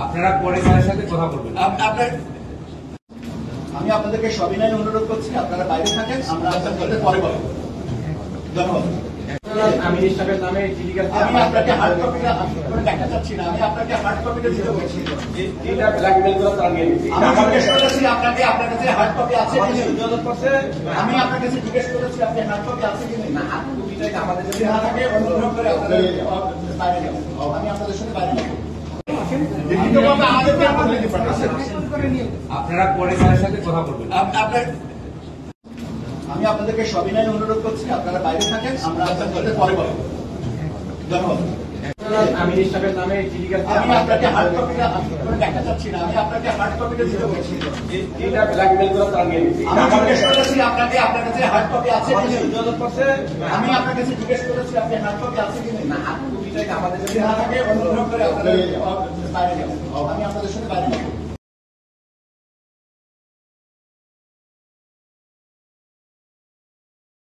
আপনারা পরে তাদের সাথে কথা বলবেন। আমি আপনাদেরকে সবিনয় অনুরোধ করছি, আপনারা বাইরে থাকেন, আমরা আপনাদের পরে বলবো। ধন্যবাদ। আমি সাহেবের নামে আমি আপনাকে হার্ড কপিটা দেখা যাচ্ছি না, আমি আপনাকে হার্ড কপিটা দিতে বলছি। যেটা ব্ল্যাকমেল করে তারা নিয়ে নিচ্ছে। আমি জিজ্ঞেস করেছি আপনাকে, আপনার কাছে হার্ড কপি আছে কি নেই? আমি আপনার কাছে জিজ্ঞেস করেছি আপনি হার্ড কপি আছে কি নেই? না, হাত কপিটাই আমাদের যদি না থাকে অনুগ্রহ করে আপনাদের বাইরে যাবো, আমি আপনাদের সাথে বাইরে যাবো। আপনারা পরে তাদের সাথে কথা বলবেন। আমি আপনাদেরকে সবিনয় অনুরোধ করছি, আপনারা বাইরে থাকেন, আমরা আপনাদের পরে বলবো। ধন্যবাদ। আমি সাহেবের নামে আমি আপনাকে হার্ড কপিটা দেখা যাচ্ছি না, আমি আপনাকে হার্ড কপিটা দিতে বলছি। যেটা ব্ল্যাকমেল করে তারা নিয়ে নিচ্ছে। আমি জিজ্ঞেস করেছি আপনাকে, আপনার কাছে হার্ড কপি আছে কি নেই? আমি আপনার কাছে জিজ্ঞেস করেছি আপনি হার্ড কপি আছে কি নেই? না, হাত কপিটাই আমাদের যদি না থাকে অনুগ্রহ করে আপনাদের বাইরে যাবো, আমি আপনাদের সাথে বাইরে যাবো।